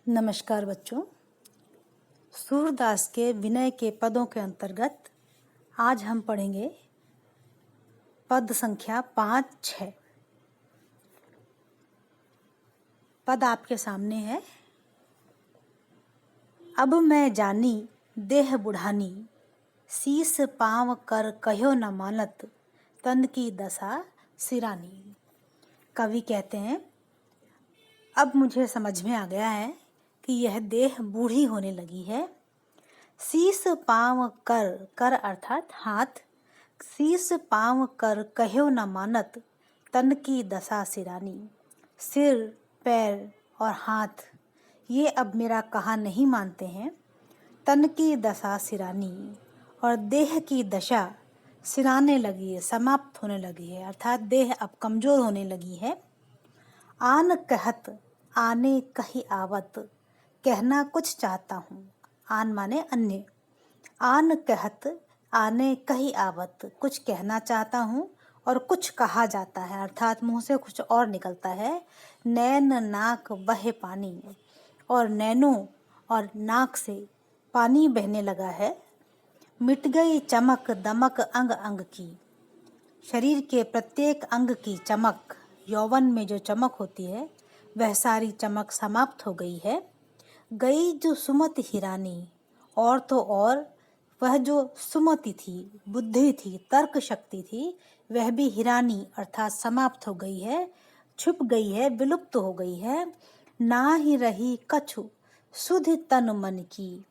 नमस्कार बच्चों। सूरदास के विनय के पदों के अंतर्गत आज हम पढ़ेंगे पद संख्या 5-6। पद आपके सामने है। अब मैं जानी देह बुढ़ानी, शीस पाँव कर कहो न मानत, तन की दशा सिरानी। कवि कहते हैं अब मुझे समझ में आ गया है कि यह देह बूढ़ी होने लगी है। शीस पाँव कर, कर अर्थात हाथ, शीस पाँव कर कहो न मानत, तन की दशा सिरानी। सिर, पैर और हाथ ये अब मेरा कहा नहीं मानते हैं। तन की दशा सिरानी और देह की दशा सिराने लगी है, समाप्त होने लगी है, अर्थात देह अब कमजोर होने लगी है। आन कहत आने कही आवत, कहना कुछ चाहता हूँ। आन माने अन्य। आन कहत आने कही आवत, कुछ कहना चाहता हूँ और कुछ कहा जाता है, अर्थात मुंह से कुछ और निकलता है। नैन नाक बहे पानी, और नैनों और नाक से पानी बहने लगा है। मिट गई चमक दमक अंग अंग की, शरीर के प्रत्येक अंग की चमक, यौवन में जो चमक होती है वह सारी चमक समाप्त हो गई है। गई जो सुमति हिरानी, और तो और वह जो सुमति थी, बुद्धि थी, तर्क शक्ति थी, वह भी हिरानी अर्थात समाप्त हो गई है, छुप गई है, विलुप्त हो गई है। ना ही रही कछु सुधि तन मन की,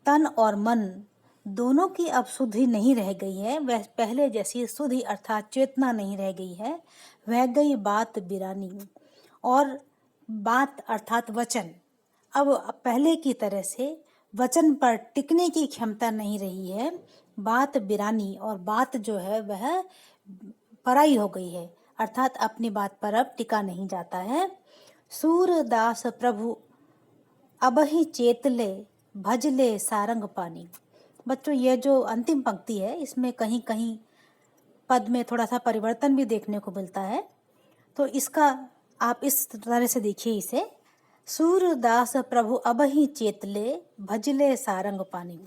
तन और मन दोनों की अब सुधि नहीं रह गई है। वह पहले जैसी सुधि अर्थात चेतना नहीं रह गई है। वह गई बात बिरानी, और बात अर्थात वचन अब पहले की तरह से वचन पर टिकने की क्षमता नहीं रही है। बात बिरानी, और बात जो है वह पराई हो गई है, अर्थात अपनी बात पर अब टिका नहीं जाता है। सूरदास प्रभु अब ही चेतले, भजले सारंग पानी। बच्चों ये जो अंतिम पंक्ति है इसमें कहीं कहीं पद में थोड़ा सा परिवर्तन भी देखने को मिलता है, तो इसका आप इस तरह से देखिए इसे। सूरदास प्रभु अब ही चेतले, भजले सारंग पानी।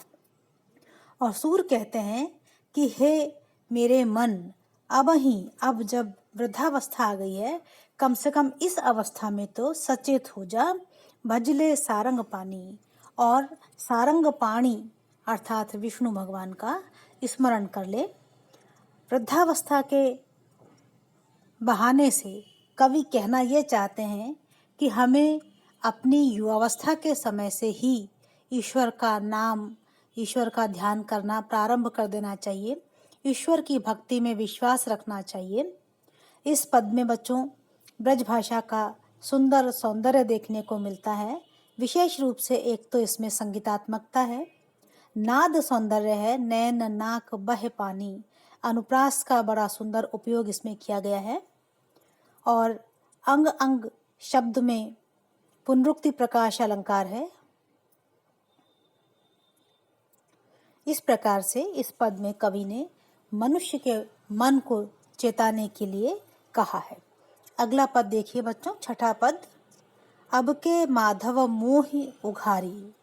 और सूर कहते हैं कि हे मेरे मन, अब जब वृद्धावस्था आ गई है, कम से कम इस अवस्था में तो सचेत हो जा। भजले सारंग पानी, और सारंग पाणी अर्थात विष्णु भगवान का स्मरण कर ले। वृद्धावस्था के बहाने से कवि कहना ये चाहते हैं कि हमें अपनी युवावस्था के समय से ही ईश्वर का नाम, ईश्वर का ध्यान करना प्रारंभ कर देना चाहिए। ईश्वर की भक्ति में विश्वास रखना चाहिए। इस पद में बच्चों ब्रज भाषा का सुंदर सौंदर्य देखने को मिलता है। विशेष रूप से एक तो इसमें संगीतात्मकता है, नाद सौंदर्य है, नैन नाक बह पानी, अनुप्रास का बड़ा सुंदर उपयोग इसमें किया गया है। और अंग अंग शब्द में पुनरुक्ति प्रकाश अलंकार है। इस प्रकार से इस पद में कवि ने मनुष्य के मन को चेताने के लिए कहा है। अगला पद देखिए बच्चों, छठा पद। अब के माधव मोहि उघारी,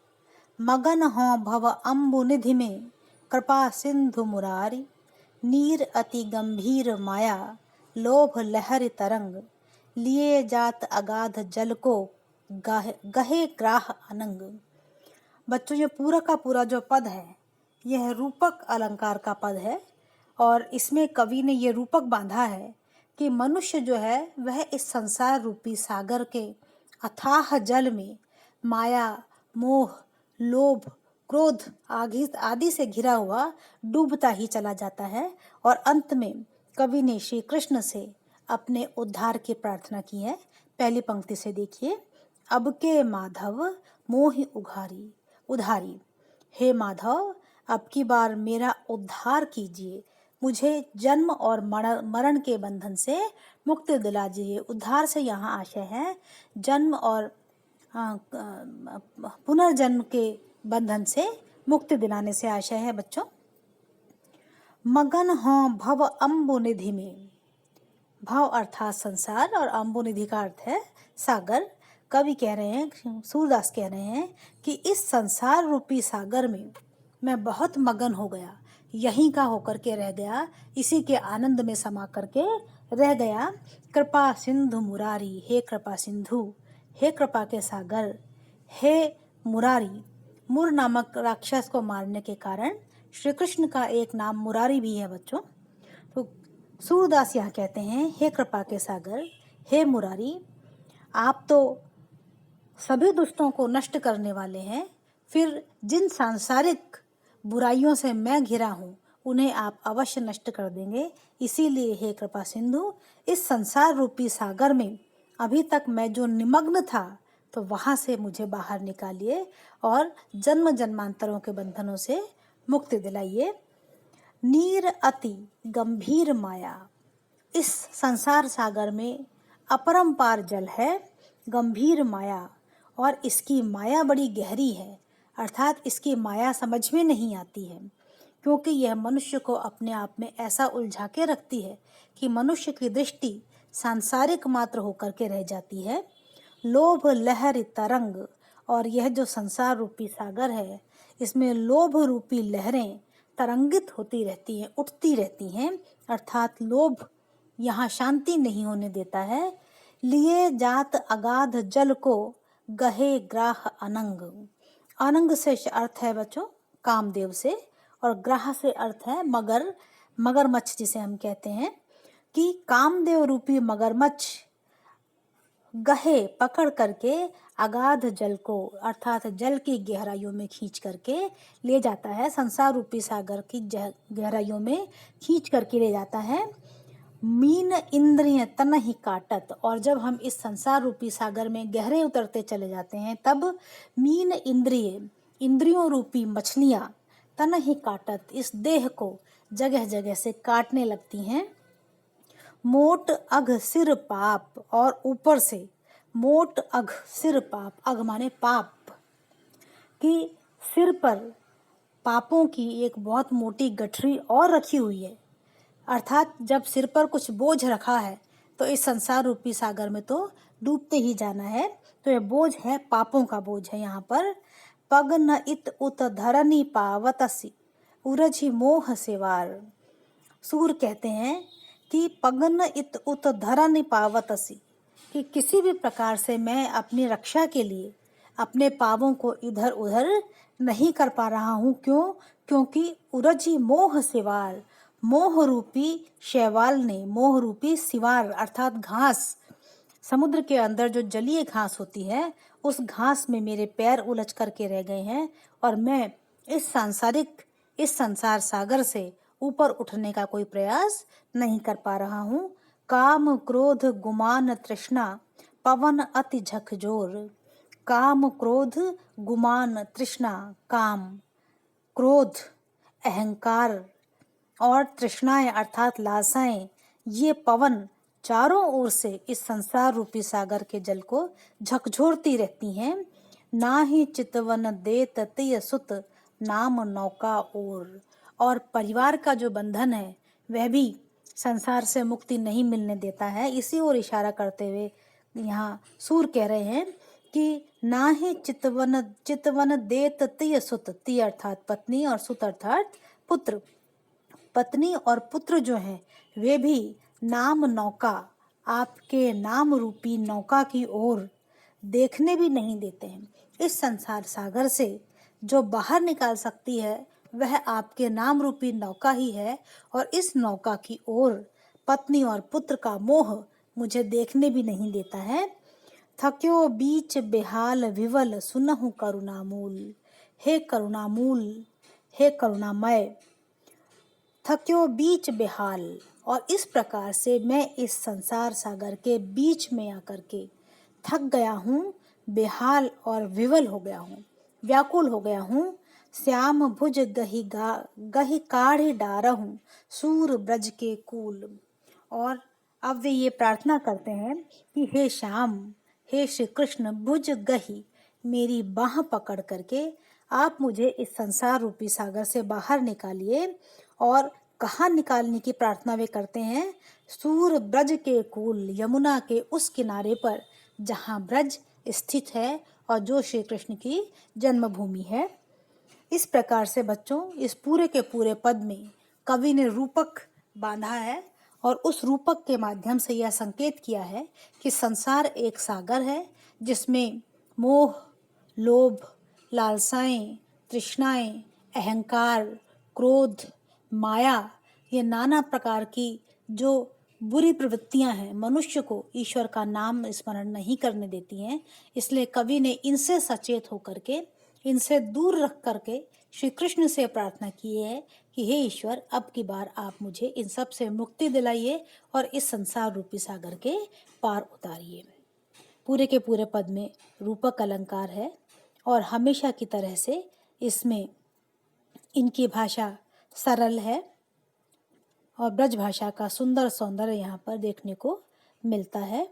मगन हों भव अम्बु निधि में, कृपा सिंधु मुरारी। नीर अति गंभीर माया, लोभ लहर तरंग, लिए जात अगाध जल को, गहे ग्राह अनंग। बच्चों ये पूरा का पूरा जो पद है यह रूपक अलंकार का पद है, और इसमें कवि ने ये रूपक बांधा है कि मनुष्य जो है वह इस संसार रूपी सागर के अथाह जल में माया, मोह, लोभ, क्रोध आदि से घिरा हुआ डूबता ही चला जाता है। और अंत में कवि ने श्री कृष्ण से अपने उद्धार की प्रार्थना की है। पहली पंक्ति से देखिए, अब के माधव मोहि उधारी, हे माधव अब की बार मेरा उद्धार कीजिए, मुझे जन्म और मरण के बंधन से मुक्ति दिला दीजिए। उद्धार से यहाँ आशय है जन्म और पुनर्जन्म के बंधन से मुक्ति दिलाने से आशय है बच्चों। मगन हों भव अम्बु निधि में, भव अर्थात संसार और अम्बु निधि का अर्थ है सागर। कवि कह रहे हैं, सूरदास कह रहे हैं कि इस संसार रूपी सागर में मैं बहुत मगन हो गया, यहीं का होकर के रह गया, इसी के आनंद में समा करके रह गया। कृपा सिंधु मुरारी, हे कृपा सिंधु, हे कृपा के सागर, हे मुरारी। मुर नामक राक्षस को मारने के कारण श्री कृष्ण का एक नाम मुरारी भी है बच्चों। तो सूरदास यहाँ कहते हैं, हे कृपा के सागर, हे मुरारी, आप तो सभी दुष्टों को नष्ट करने वाले हैं, फिर जिन सांसारिक बुराइयों से मैं घिरा हूँ उन्हें आप अवश्य नष्ट कर देंगे। इसीलिए हे कृपा सिंधु, इस संसार रूपी सागर में अभी तक मैं जो निमग्न था तो वहाँ से मुझे बाहर निकालिए और जन्म जन्मांतरों के बंधनों से मुक्ति दिलाइए। नीर अति गंभीर माया, इस संसार सागर में अपरंपार जल है, गंभीर माया, और इसकी माया बड़ी गहरी है, अर्थात इसकी माया समझ में नहीं आती है, क्योंकि यह मनुष्य को अपने आप में ऐसा उलझा के रखती है कि मनुष्य की दृष्टि सांसारिक मात्र होकर के रह जाती है। लोभ लहर तरंग, और यह जो संसार रूपी सागर है इसमें लोभ रूपी लहरें तरंगित होती रहती हैं, उठती रहती हैं, अर्थात लोभ यहाँ शांति नहीं होने देता है। लिए जात अगाध जल को गहे ग्राह अनंग, अनंग से अर्थ है बच्चों कामदेव से, और ग्राह से अर्थ है मगर, मगरमच्छ जिसे हम कहते हैं, कि कामदेव रूपी मगरमच्छ गहे पकड़ करके अगाध जल को, अर्थात जल की गहराइयों में खींच करके ले जाता है, संसार रूपी सागर की गहराइयों में खींच करके ले जाता है। मीन इंद्रिय तन ही काटत, और जब हम इस संसार रूपी सागर में गहरे उतरते चले जाते हैं तब मीन इंद्रिय, इंद्रियों रूपी मछलियाँ तन ही काटत, इस देह को जगह जगह से काटने लगती हैं। मोट अघ सिर पाप, और ऊपर से मोट अघ सिर पाप, अघ माने पाप, कि सिर पर पापों की एक बहुत मोटी गठरी और रखी हुई है, अर्थात जब सिर पर कुछ बोझ रखा है तो इस संसार रूपी सागर में तो डूबते ही जाना है, तो यह बोझ है, पापों का बोझ है। यहाँ पर पग न इत उत धरनी पावतसी उरझी मोह सेवार, सूर कहते हैं कि पगन इत उत धरनी पावतसी, कि किसी भी प्रकार से मैं अपनी रक्षा के लिए अपने पावों को इधर उधर नहीं कर पा रहा हूँ। क्यों? क्योंकि उरझी मोह सिवार, मोह रूपी शैवाल ने, मोह रूपी सिवार अर्थात घास, समुद्र के अंदर जो जलीय घास होती है उस घास में मेरे पैर उलझ करके रह गए हैं, और मैं इस संसार सागर से ऊपर उठने का कोई प्रयास नहीं कर पा रहा हूँ। काम क्रोध गुमान तृष्णा पवन अति झकझोर, काम क्रोध गुमान तृष्णा, काम क्रोध अहंकार और तृष्णाएं अर्थात लालसाएं, ये पवन चारों ओर से इस संसार रूपी सागर के जल को झकझोरती रहती हैं। ना ही चितवन देत तिय सुत नाम नौका और परिवार का जो बंधन है वह भी संसार से मुक्ति नहीं मिलने देता है। इसी ओर इशारा करते हुए यहाँ सूर कह रहे हैं कि ना ही चितवन देत तिय सुत, तिय अर्थात पत्नी और सुत अर्थात पुत्र, पत्नी और पुत्र जो हैं वे भी नाम नौका, आपके नाम रूपी नौका की ओर देखने भी नहीं देते हैं। इस संसार सागर से जो बाहर निकाल सकती है वह आपके नाम रूपी नौका ही है, और इस नौका की ओर पत्नी और पुत्र का मोह मुझे देखने भी नहीं देता है। थक्यो बीच बेहाल विवल सुनहु करुणामूल, हे करुणामूल, हे करुणामय, थक्यो बीच बेहाल, और इस प्रकार से मैं इस संसार सागर के बीच में आकर के थक गया हूँ, बेहाल और विवल हो गया हूँ, व्याकुल हो गया हूँ। श्याम भुज गही काढ़ी डारहूँ सूर ब्रज के कूल, और अब वे ये प्रार्थना करते हैं कि हे श्याम, हे श्री कृष्ण, भुज गही, मेरी बाह पकड़ करके आप मुझे इस संसार रूपी सागर से बाहर निकालिए। और कहाँ निकालने की प्रार्थना वे करते हैं? सूर ब्रज के कूल, यमुना के उस किनारे पर जहाँ ब्रज स्थित है और जो श्री कृष्ण की जन्मभूमि है। इस प्रकार से बच्चों इस पूरे के पूरे पद में कवि ने रूपक बांधा है और उस रूपक के माध्यम से यह संकेत किया है कि संसार एक सागर है जिसमें मोह, लोभ, लालसाएं, तृष्णाएं, अहंकार, क्रोध, माया, ये नाना प्रकार की जो बुरी प्रवृत्तियां हैं मनुष्य को ईश्वर का नाम स्मरण नहीं करने देती हैं। इसलिए कवि ने इनसे सचेत होकर के, इनसे दूर रख करके श्री कृष्ण से प्रार्थना की है कि हे ईश्वर, अब की बार आप मुझे इन सब से मुक्ति दिलाइए और इस संसार रूपी सागर के पार उतारिए। पूरे के पूरे पद में रूपक अलंकार है और हमेशा की तरह से इसमें इनकी भाषा सरल है और ब्रज भाषा का सुंदर सौंदर्य यहाँ पर देखने को मिलता है।